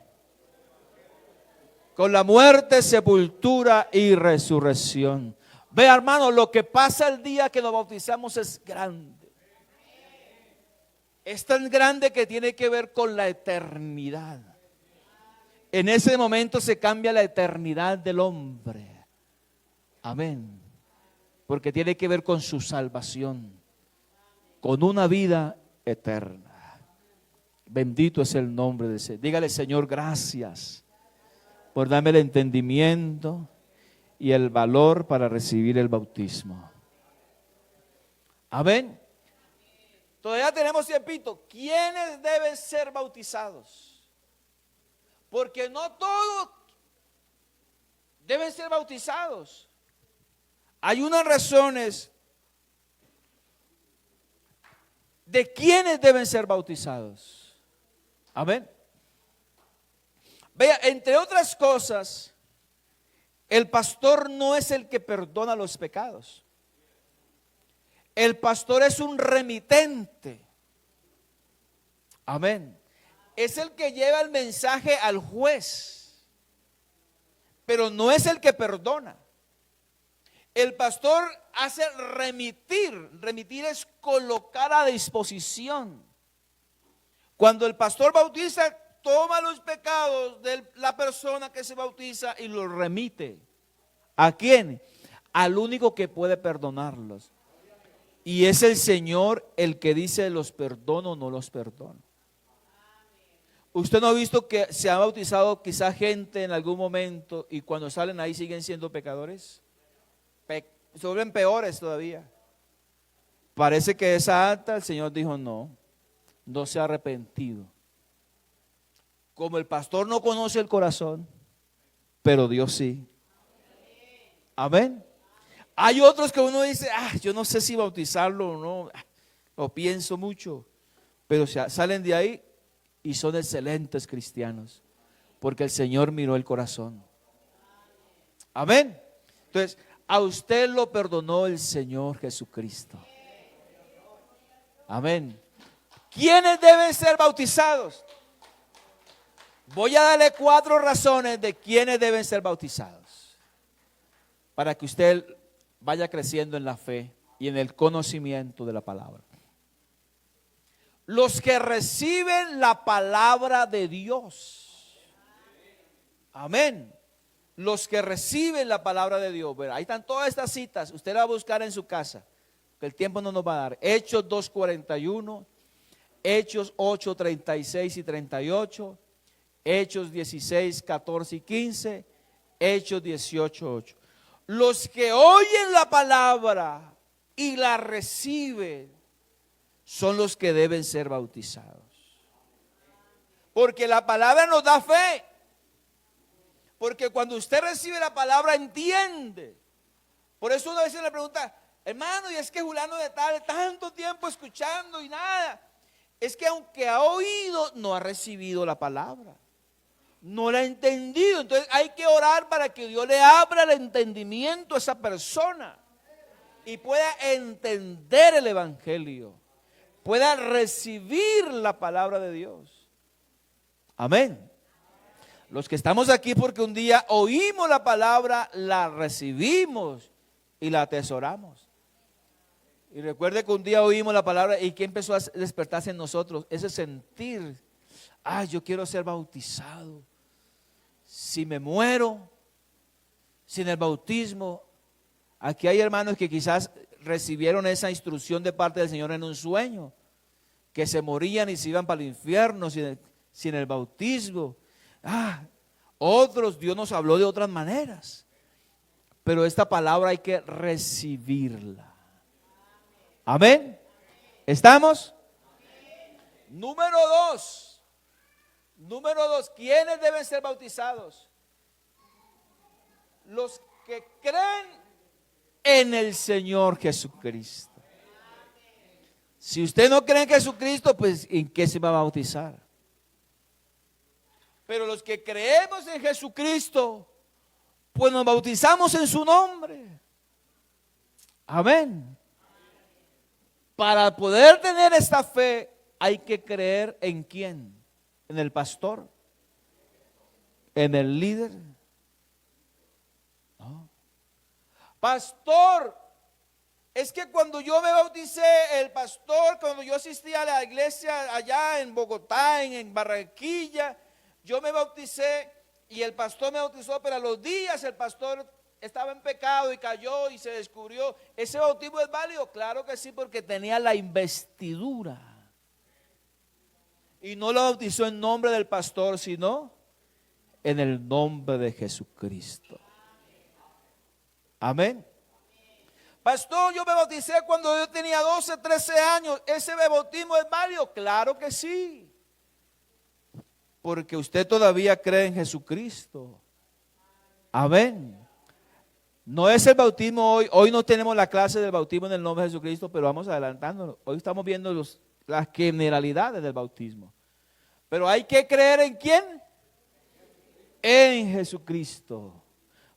Con la muerte, sepultura y resurrección. Vea, hermano, lo que pasa el día que nos bautizamos es grande. Es tan grande que tiene que ver con la eternidad. En ese momento se cambia la eternidad del hombre. Amén. Porque tiene que ver con su salvación, con una vida eterna. Bendito es el nombre de ese. Dígale, Señor, gracias por darme el entendimiento y el valor para recibir el bautismo. Amén. Todavía tenemos tiempito. ¿Quiénes deben ser bautizados? Porque no todos deben ser bautizados. Hay unas razones de quiénes deben ser bautizados. Amén. Vea, entre otras cosas, el pastor no es el que perdona los pecados. El pastor es un remitente. Amén. Es el que lleva el mensaje al juez, pero no es el que perdona. El pastor hace remitir. Remitir es colocar a disposición. Cuando el pastor bautiza, toma los pecados de la persona que se bautiza y los remite. ¿A quién? Al único que puede perdonarlos. Y es el Señor el que dice los perdono o no los perdono. ¿Usted no ha visto que se ha bautizado quizá gente en algún momento y cuando salen ahí siguen siendo pecadores? Se vuelven peores todavía. Parece que esa acta el Señor dijo no se ha arrepentido. Como el pastor no conoce el corazón, pero Dios sí. Amén. Hay otros que uno dice, yo no sé si bautizarlo o no, lo pienso mucho, pero salen de ahí y son excelentes cristianos, porque el Señor miró el corazón. Amén. Entonces, a usted lo perdonó el Señor Jesucristo. Amén. ¿Quiénes deben ser bautizados? Voy a darle 4 razones de quiénes deben ser bautizados, para que usted vaya creciendo en la fe y en el conocimiento de la palabra. Los que reciben la palabra de Dios. Amén. Los que reciben la palabra de Dios. Bueno, ahí están todas estas citas. Usted la va a buscar en su casa, que el tiempo no nos va a dar. Hechos 2:41, Hechos 8:36 y 38, Hechos 16, 14 y 15, Hechos 18:8. Los que oyen la palabra y la reciben son los que deben ser bautizados. Porque la palabra nos da fe. Porque cuando usted recibe la palabra entiende. Por eso una vez le pregunta, hermano, y es que fulano de tal, tanto tiempo escuchando y nada. Es que aunque ha oído, no ha recibido la palabra. No la ha entendido. Entonces hay que orar para que Dios le abra el entendimiento a esa persona y pueda entender el evangelio, pueda recibir la palabra de Dios. Amén. Los que estamos aquí porque un día oímos la palabra, la recibimos y la atesoramos. Y recuerde que un día oímos la palabra y que empezó a despertarse en nosotros ese sentir, yo quiero ser bautizado. Si me muero sin el bautismo, aquí hay hermanos que quizás recibieron esa instrucción de parte del Señor en un sueño, que se morían y se iban para el infierno sin el bautismo. Otros, Dios nos habló de otras maneras, pero esta palabra hay que recibirla. Amén. ¿Estamos? Número dos, ¿quiénes deben ser bautizados? Los que creen en el Señor Jesucristo. Si usted no cree en Jesucristo, pues ¿en qué se va a bautizar? Pero los que creemos en Jesucristo, pues nos bautizamos en su nombre. Amén. Para poder tener esta fe hay que creer en quién, en el pastor, en el líder. No. Pastor, es que cuando yo me bauticé, el pastor, cuando yo asistí a la iglesia allá en Bogotá, en Barranquilla, yo me bauticé y el pastor me bautizó, pero a los días el pastor estaba en pecado y cayó y se descubrió. ¿Ese bautismo es válido? Claro que sí, porque tenía la investidura. Y no lo bautizó en nombre del pastor, sino en el nombre de Jesucristo. Amén. Pastor, yo me bauticé cuando yo tenía 12, 13 años. ¿Ese bautismo es válido? Claro que sí. Porque usted todavía cree en Jesucristo. Amén. No es el bautismo hoy. Hoy no tenemos la clase del bautismo en el nombre de Jesucristo, pero vamos adelantándonos. Hoy estamos viendo las generalidades del bautismo. Pero hay que creer ¿en quién? En Jesucristo.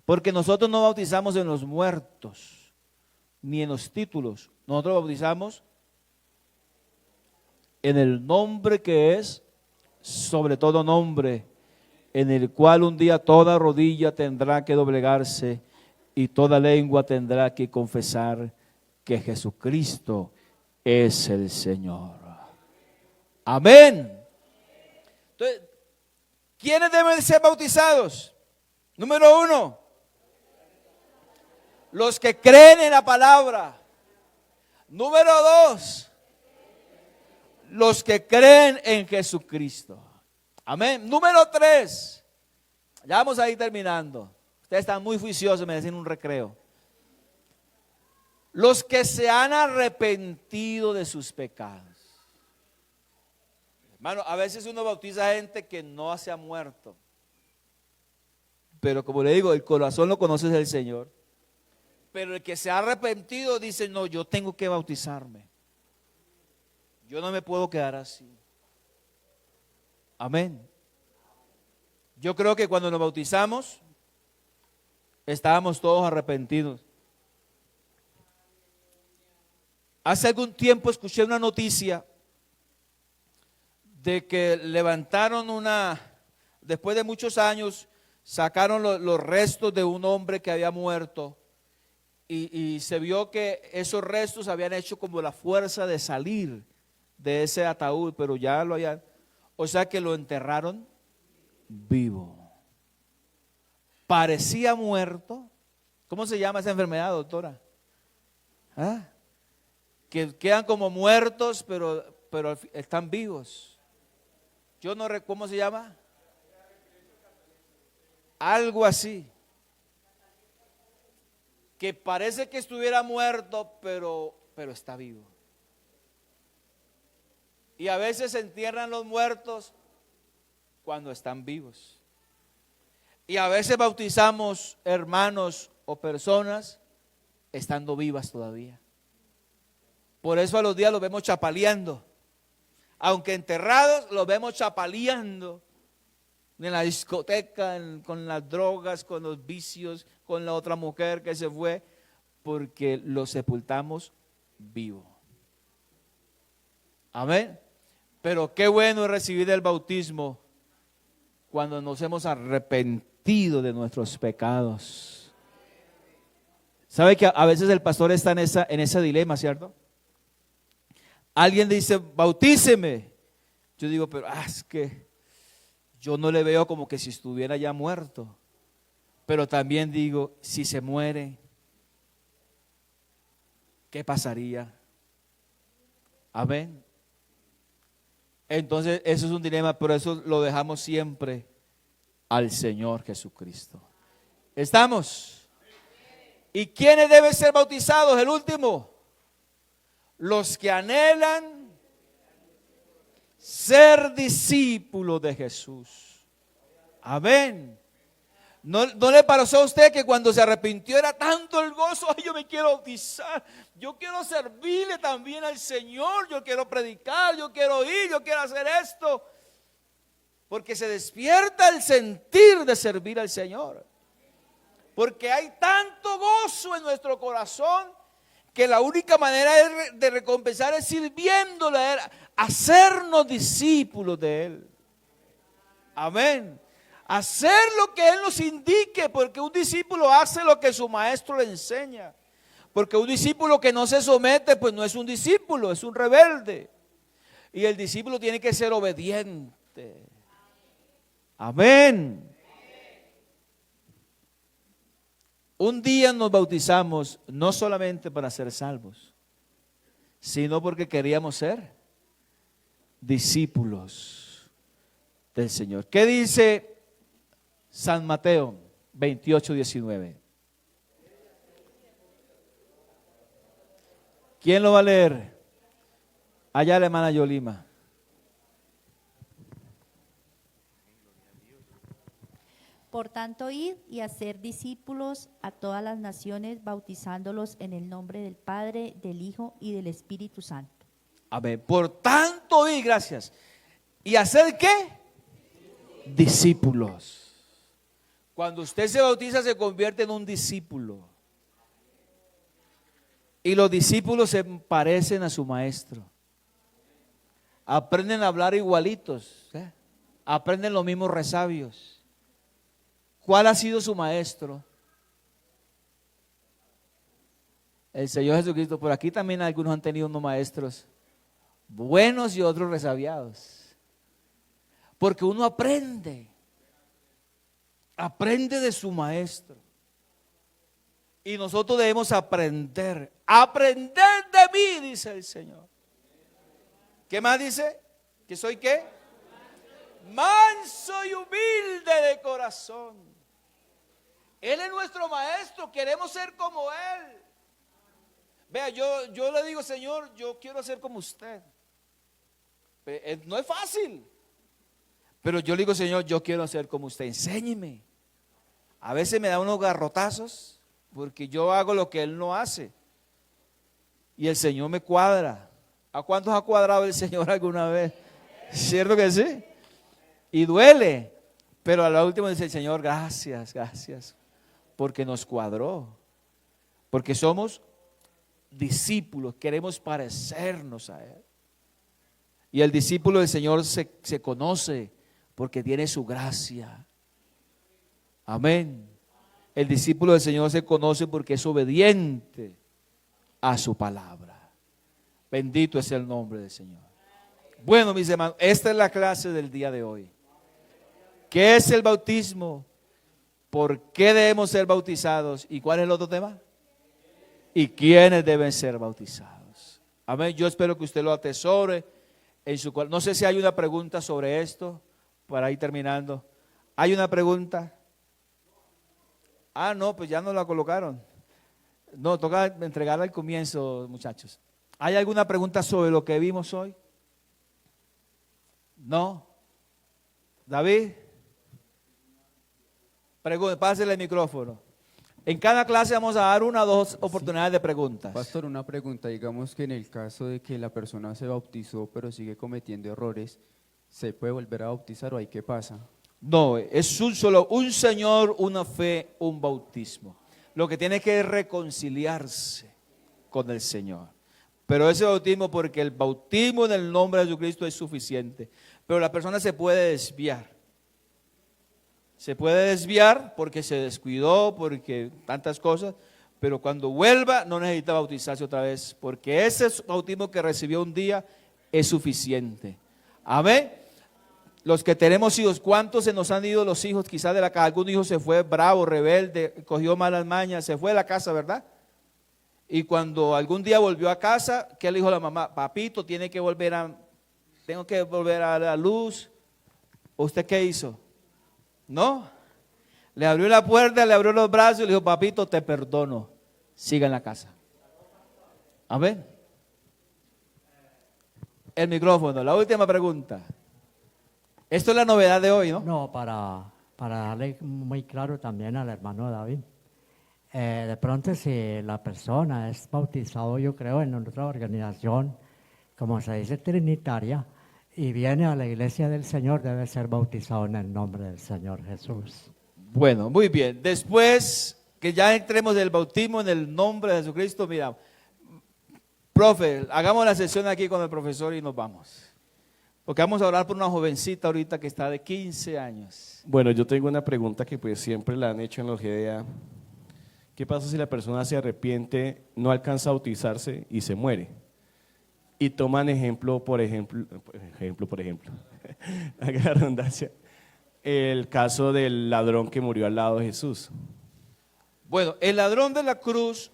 Porque nosotros no bautizamos en los muertos, ni en los títulos. Nosotros bautizamos en el nombre que es sobre todo nombre, en el cual un día toda rodilla tendrá que doblegarse y toda lengua tendrá que confesar que Jesucristo es el Señor. Amén. Entonces, ¿quiénes deben ser bautizados? Número 1, los que creen en la palabra. Número 2, los que creen en Jesucristo. Amén. Número 3, ya vamos a ir terminando. Ustedes están muy juiciosos, me decían un recreo. Los que se han arrepentido de sus pecados. Hermano, a veces uno bautiza a gente que no se ha muerto. Pero como le digo, el corazón lo conoce el Señor. Pero el que se ha arrepentido dice, no, yo tengo que bautizarme. Yo no me puedo quedar así. Amén. Yo creo que cuando nos bautizamos, estábamos todos arrepentidos. Hace algún tiempo escuché una noticia de que levantaron después de muchos años, sacaron los restos de un hombre que había muerto y se vio que esos restos habían hecho como la fuerza de salir de ese ataúd, pero ya lo habían, o sea que lo enterraron vivo. Parecía muerto. ¿Cómo se llama esa enfermedad, doctora? Que quedan como muertos, pero están vivos. Yo no recuerdo cómo se llama. Algo así. Que parece que estuviera muerto, pero está vivo. Y a veces se entierran los muertos cuando están vivos. Y a veces bautizamos hermanos o personas estando vivas todavía. Por eso a los días los vemos chapaleando. Aunque enterrados, los vemos chapaleando en la discoteca, con las drogas, con los vicios, con la otra mujer que se fue, porque los sepultamos vivos. Amén. Pero qué bueno es recibir el bautismo cuando nos hemos arrepentido de nuestros pecados. ¿Sabe que a veces el pastor está en ese dilema, cierto? Alguien dice, bautíceme. Yo digo, pero es que yo no le veo como que si estuviera ya muerto. Pero también digo, si se muere, ¿qué pasaría? Amén. Entonces, eso es un dilema, pero eso lo dejamos siempre al Señor Jesucristo. ¿Estamos? ¿Y quiénes deben ser bautizados? El último. Los que anhelan ser discípulos de Jesús. Amén. ¿No le pareció a usted que cuando se arrepintió era tanto el gozo? Ay, yo me quiero bautizar, yo quiero servirle también al Señor, yo quiero predicar, yo quiero ir, yo quiero hacer esto. Porque se despierta el sentir de servir al Señor. Porque hay tanto gozo en nuestro corazón que la única manera de recompensar es sirviéndole a Él, hacernos discípulos de Él. Amén. Hacer lo que Él nos indique, porque un discípulo hace lo que su maestro le enseña. Porque un discípulo que no se somete, pues no es un discípulo, es un rebelde. Y el discípulo tiene que ser obediente. Amén. Un día nos bautizamos no solamente para ser salvos, sino porque queríamos ser discípulos del Señor. ¿Qué dice San Mateo 28:19? ¿Quién lo va a leer? Allá la hermana Yolima. Por tanto, id y hacer discípulos a todas las naciones, bautizándolos en el nombre del Padre, del Hijo y del Espíritu Santo. Amén. Por tanto, id, gracias. ¿Y hacer qué? Discípulos. Cuando usted se bautiza, se convierte en un discípulo. Y los discípulos se parecen a su maestro. Aprenden a hablar igualitos. Aprenden los mismos resabios. ¿Cuál ha sido su maestro? El Señor Jesucristo. Por aquí también algunos han tenido unos maestros buenos y otros resabiados. Porque uno aprende de su maestro. Y nosotros debemos aprender de mí, dice el Señor. ¿Qué más dice? ¿Que soy qué? Manso y humilde de corazón. Él es nuestro maestro, queremos ser como Él. Vea, yo le digo, Señor, yo quiero ser como usted. No es fácil. Pero yo le digo, Señor, yo quiero ser como usted, enséñeme. A veces me da unos garrotazos porque yo hago lo que Él no hace. Y el Señor me cuadra. ¿A cuántos ha cuadrado el Señor alguna vez? ¿Cierto que sí? Y duele. Pero a la última dice el Señor, gracias, gracias. Porque nos cuadró. Porque somos discípulos, queremos parecernos a Él. Y el discípulo del Señor se conoce porque tiene su gracia. Amén. El discípulo del Señor se conoce porque es obediente a su palabra. Bendito es el nombre del Señor. Bueno, mis hermanos, esta es la clase del día de hoy. ¿Qué es el bautismo? ¿Por qué debemos ser bautizados? ¿Y cuál es el otro tema? ¿Y quiénes deben ser bautizados? Amén. Yo espero que usted lo atesore en su cual. No sé si hay una pregunta sobre esto para ir terminando. ¿Hay una pregunta? No, pues ya no la colocaron. No, toca entregarla al comienzo, muchachos. ¿Hay alguna pregunta sobre lo que vimos hoy? No. David, pásele el micrófono. En cada clase vamos a dar una o dos oportunidades de preguntas. Pastor, una pregunta. Digamos que en el caso de que la persona se bautizó pero sigue cometiendo errores, ¿se puede volver a bautizar o ahí qué pasa? No, es un Señor, una fe, un bautismo. Lo que tiene que es reconciliarse con el Señor. Pero ese bautismo, porque el bautismo en el nombre de Jesucristo es suficiente. Pero la persona se puede desviar. Se puede desviar porque se descuidó, porque tantas cosas, pero cuando vuelva no necesita bautizarse otra vez, porque ese bautismo que recibió un día es suficiente. Amén. Los que tenemos hijos, ¿cuántos se nos han ido los hijos quizás de la casa? Algún hijo se fue bravo, rebelde, cogió malas mañas, se fue de la casa, ¿verdad? Y cuando algún día volvió a casa, ¿qué le dijo la mamá? Papito, tengo que volver a la luz. ¿Usted qué hizo? ¿No? Le abrió la puerta, le abrió los brazos y le dijo, papito, te perdono, siga en la casa. Amén. El micrófono, la última pregunta. Esto es la novedad de hoy, ¿no? No, para darle muy claro también al hermano David. De pronto si la persona es bautizado, yo creo, en otra organización, como se dice, trinitaria, y viene a la iglesia del Señor, debe ser bautizado en el nombre del Señor Jesús. Bueno, muy bien. Después que ya entremos del bautismo en el nombre de Jesucristo, mira, profe, hagamos la sesión aquí con el profesor y nos vamos. Porque vamos a orar por una jovencita ahorita que está de 15 años. Bueno, yo tengo una pregunta que pues siempre la han hecho en los GDA. ¿Qué pasa si la persona se arrepiente, no alcanza a bautizarse y se muere? Y toman por ejemplo, haga la redundancia, el caso del ladrón que murió al lado de Jesús. Bueno, el ladrón de la cruz,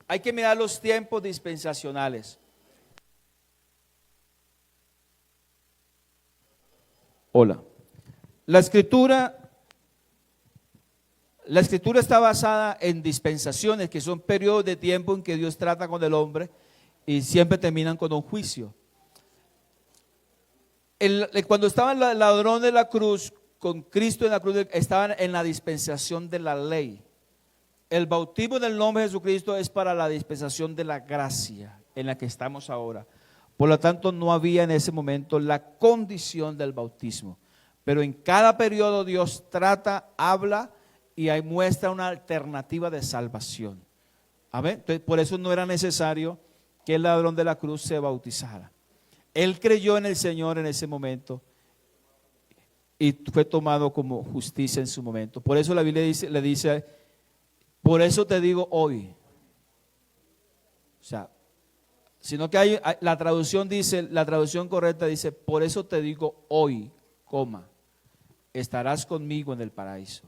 hay que mirar los tiempos dispensacionales. Hola. La escritura está basada en dispensaciones, que son periodos de tiempo en que Dios trata con el hombre y siempre terminan con un juicio. Cuando estaba el ladrón de la cruz, con Cristo en la cruz, estaban en la dispensación de la ley. El bautismo en el nombre de Jesucristo es para la dispensación de la gracia en la que estamos ahora. Por lo tanto, no había en ese momento la condición del bautismo. Pero en cada periodo Dios trata, habla y ahí muestra una alternativa de salvación. Amén. Entonces, por eso no era necesario que el ladrón de la cruz se bautizara. Él creyó en el Señor en ese momento y fue tomado como justicia en su momento. Por eso la Biblia le dice, por eso te digo hoy. O sea, sino que la traducción correcta dice, por eso te digo hoy, estarás conmigo en el paraíso.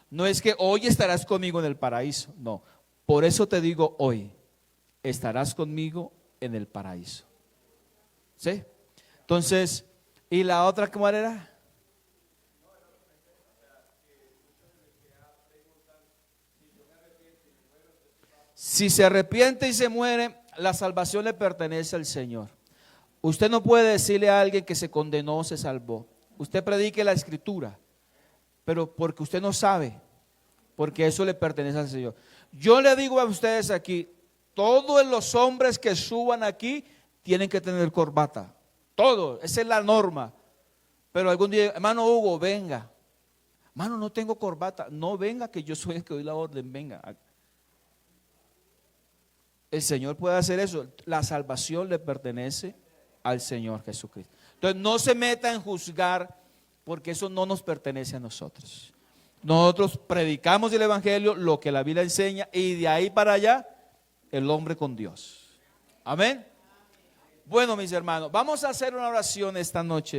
No es que hoy estarás conmigo en el paraíso, no. Por eso te digo hoy, estarás conmigo en el paraíso. ¿Sí? Entonces, ¿y la otra cómo era? Si se arrepiente y se muere, la salvación le pertenece al Señor. Usted no puede decirle a alguien que se condenó o se salvó. Usted predique la escritura, pero porque usted no sabe, porque eso le pertenece al Señor. Yo le digo a ustedes aquí, todos los hombres que suban aquí tienen que tener corbata. Todos, esa es la norma. Pero algún día, hermano Hugo, venga. Hermano, no tengo corbata. No venga, que yo soy el que doy la orden, venga. El Señor puede hacer eso. La salvación le pertenece al Señor Jesucristo. Entonces no se meta en juzgar, porque eso no nos pertenece a nosotros. Nosotros predicamos el Evangelio, lo que la Biblia enseña, y de ahí para allá el hombre con Dios. Amén. Bueno, mis hermanos, vamos a hacer una oración esta noche.